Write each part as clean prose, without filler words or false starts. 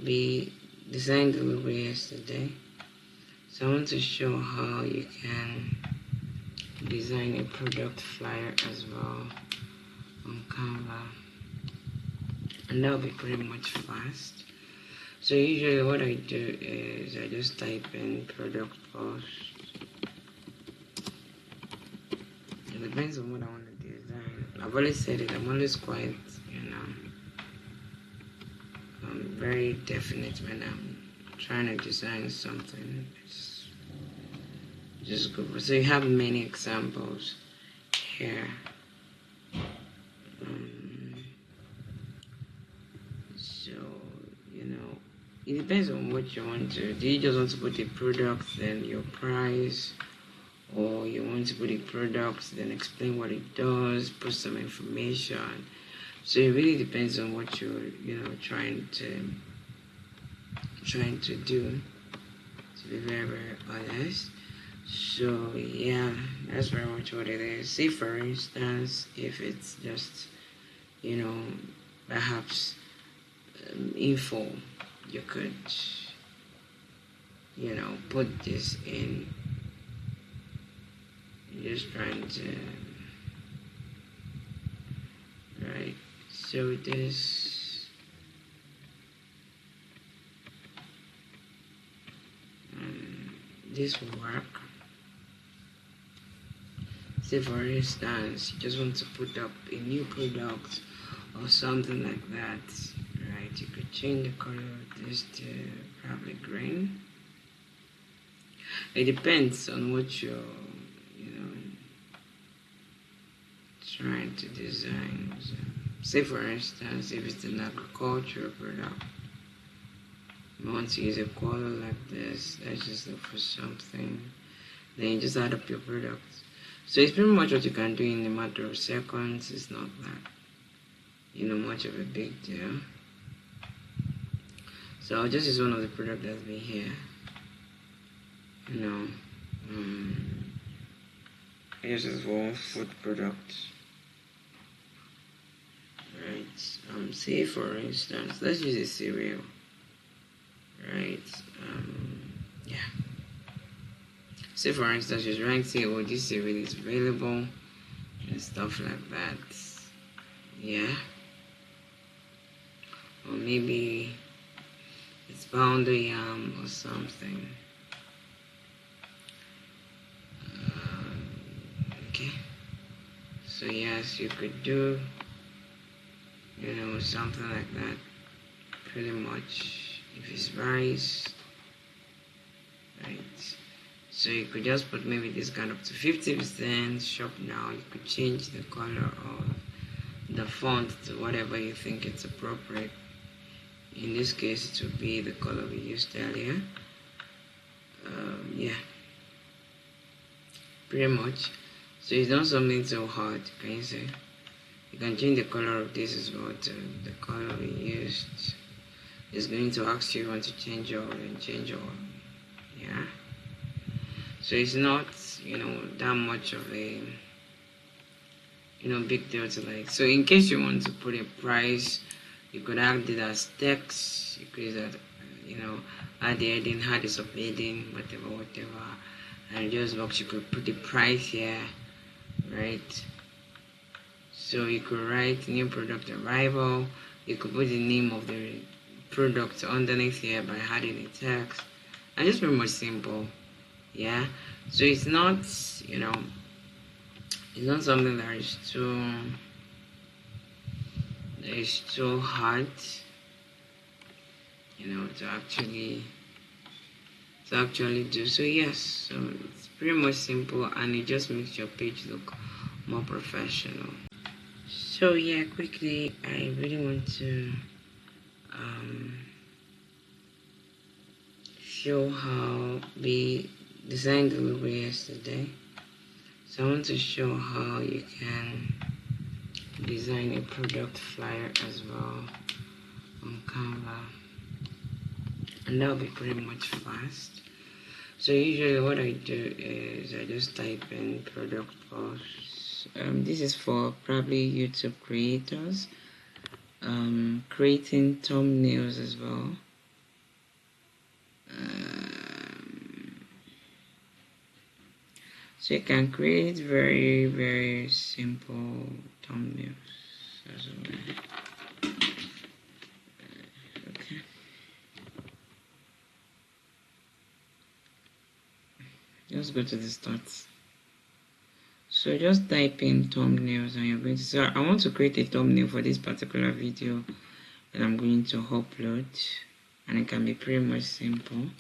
we designed the logo yesterday. So I want to show how you can design a product flyer as well on Canva, and that'll be pretty much fast. So usually what I do is I just type in product post. It depends on what I want to design. I've always said it, I'm always quite, I'm very definite when I'm trying to design something. It's just go. So you have many examples here. So, it depends on what you want to. Do you just want to put a product, then your price? Or you want to put a product, then explain what it does, put some information. So it really depends on what you're, trying to do, to be very, very honest. So yeah, that's very much what it is. Say for instance, if it's just, perhaps info, you could, put this in. Just trying to, right, so this will work. Say for instance, you just want to put up a new product or something like that, right? You could change the color of this to probably green. It depends on what you're, trying to design. So, say for instance, if it's an agricultural product, you want to use a color like this, let's just look for something, then you just add up your products. So it's pretty much what you can do in a matter of seconds. It's not that, much of a big deal. So I'll just use one of the products that's been here. Here's just one food product. Right. Say for instance, let's use a cereal. Right. Yeah. Say for instance, you're trying to say, oh, this cereal is available and stuff like that. Yeah. Or maybe it's pounder yam or something. Okay. So yes, you could do, something like that. Pretty much, if it's rice, right? So you could just put maybe this kind up to 50%. Shop now. You could change the color of the font to whatever you think it's appropriate. In this case, it would be the color we used earlier. Yeah, pretty much. So it's not something so hard, can you say? You can change the color of this as well to the color we used. It's going to ask you want to change your and change your, yeah. So it's not, that much of a, big deal to like. So in case you want to put a price, you could add it as text. You could add, add the heading, add the subheading, whatever. And just box, you could put the price here, right? So you could write new product arrival. You could put the name of the product underneath here by adding a text. And just very much simple, yeah. So it's not, it's not something that is too hard, to actually do. So yes, so it's pretty much simple, and it just makes your page look more professional. So yeah, quickly, I really want to show how we designed the logo yesterday. So I want to show how you can design a product flyer as well on Canva, and that'll be pretty much fast. So usually what I do is I just type in product posts. This is for probably YouTube creators, creating thumbnails as well. So you can create very, very simple thumbnails as well. Okay. Let's go to the start. So just type in thumbnails and you're going to, so I want to create a thumbnail for this particular video that I'm going to upload, and it can be pretty much simple.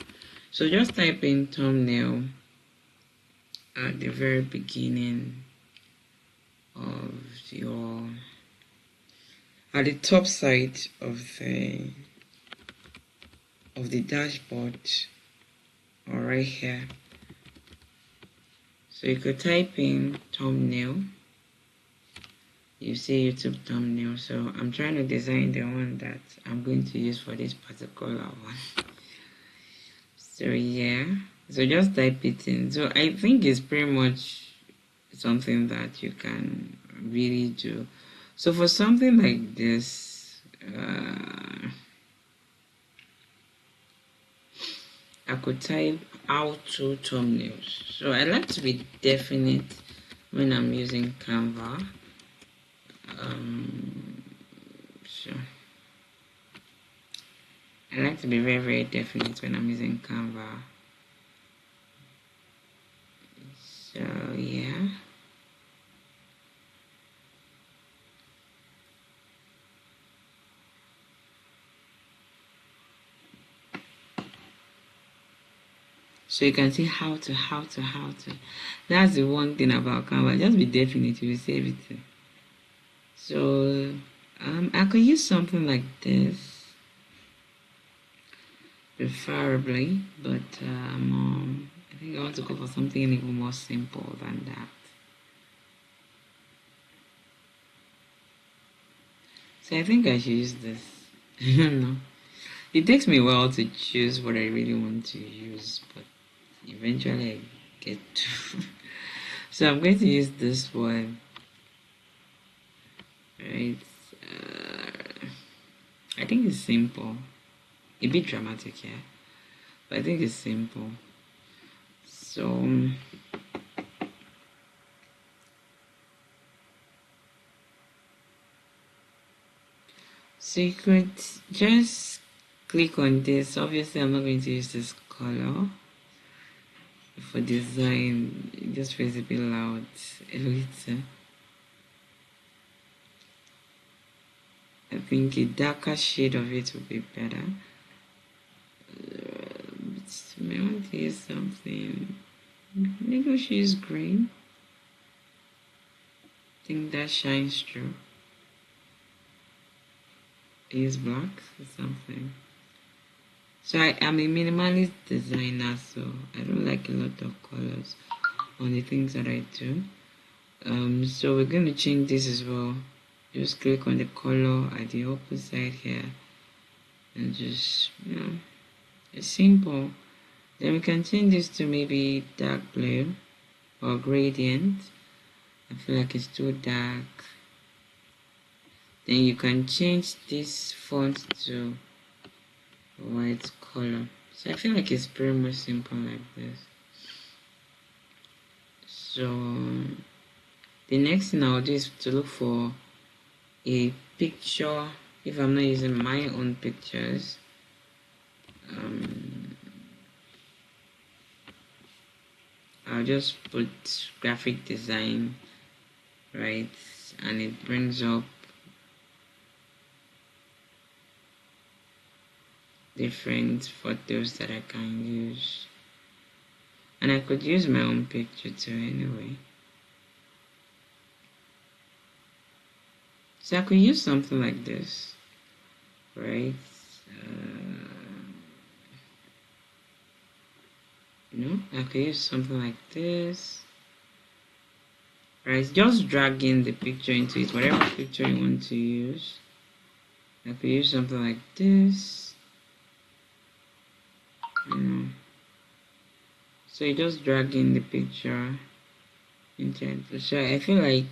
So just type in thumbnail at the very beginning of your, at the top side of the dashboard, or right here. So you could type in thumbnail. You see YouTube thumbnail. So I'm trying to design the one that I'm going to use for this particular one. So yeah, so just type it in. So I think it's pretty much something that you can really do. So for something like this, I could type how to thumbnails. So I like to be definite when I'm using Canva. So I like to be very, very definite when I'm using Canva. So yeah. So you can see how to. That's the one thing about Canva. Just be definite, you will see everything. So I could use something like this, preferably, but I think I want to go for something even more simple than that. So I think I should use this. I don't know. It takes me a while to choose what I really want to use, but eventually I get to. So I'm going to use this one. Right. I think it's simple. A bit dramatic, yeah. But I think it's simple. So you could just click on this. Obviously, I'm not going to use this color for design. Just feels a bit loud. A little. I think a darker shade of it would be better. But I want to use something. Maybe we should use green. I think that shines through. Use black or something. So I am a minimalist designer, so I don't like a lot of colors on the things that I do. So we're going to change this as well. Just click on the color at the upper side here and just, it's simple. Then we can change this to maybe dark blue or gradient. I feel like it's too dark. Then you can change this font to white color. So I feel like it's pretty much simple like this. So the next thing I'll do is to look for a picture. If I'm not using my own pictures, I'll just put graphic design, right, and it brings up different photos that I can use, and I could use my own picture too anyway. So I could use something like this, right? I could use something like this, right? Just drag in the picture into it, whatever picture you want to use. I could use something like this, So you just drag in the picture into it. So I feel like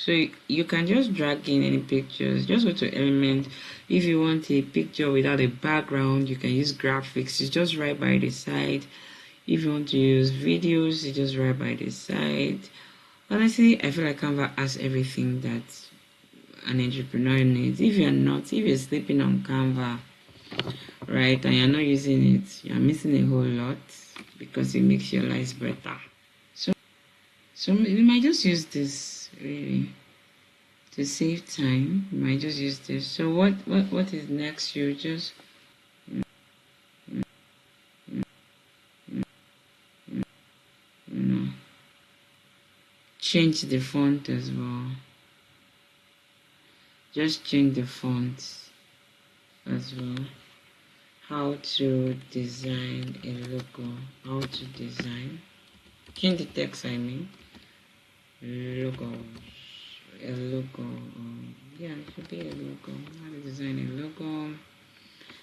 So you can just drag in any pictures. Just go to element. If you want a picture without a background, you can use graphics. It's just right by the side. If you want to use videos, it's just right by the side. Honestly, I feel like Canva has everything that an entrepreneur needs. If you're sleeping on Canva, right, and you're not using it, you're missing a whole lot because it makes your life better. So you might just use this really to save time. You might just use this. So what is next? You just you know change the font as well. Just change the font as well. How to design a logo. How to design. Change the text, I mean. Logo. A logo. Yeah, it should be a logo. How to design a logo.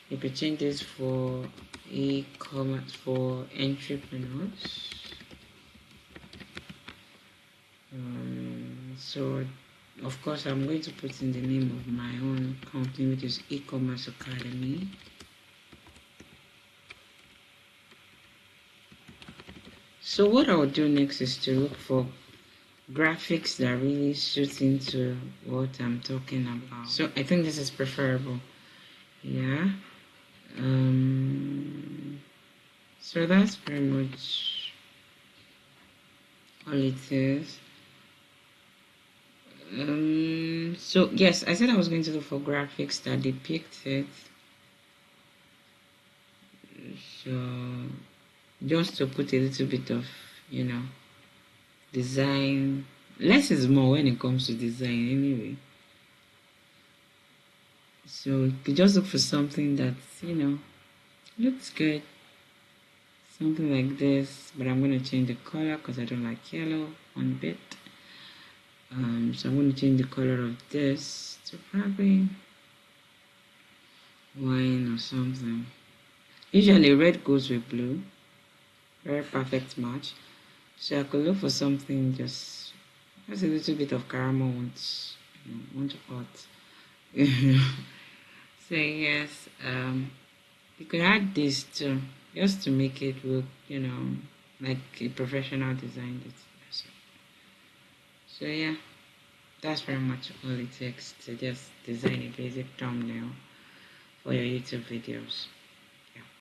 You could change this for e-commerce, for entrepreneurs. So, of course, I'm going to put in the name of my own company, which is E-commerce Academy. So what I will do next is to look for graphics that really suit into what I'm talking about. So I think this is preferable. Yeah. So that's pretty much all it is. So yes, I said I was going to look for graphics that depict it. So just to put a little bit of, design. Less is more when it comes to design anyway. So you just look for something that, looks good. Something like this, but I'm going to change the color because I don't like yellow one bit. So I'm going to change the color of this to probably wine or something. Usually red goes with blue. Very perfect match. So I could look for something just a little bit of caramel won't hurt. So yes, you could add this too, just to make it look, like a professional design it. So yeah, that's very much all it takes to just design a basic thumbnail for your YouTube videos.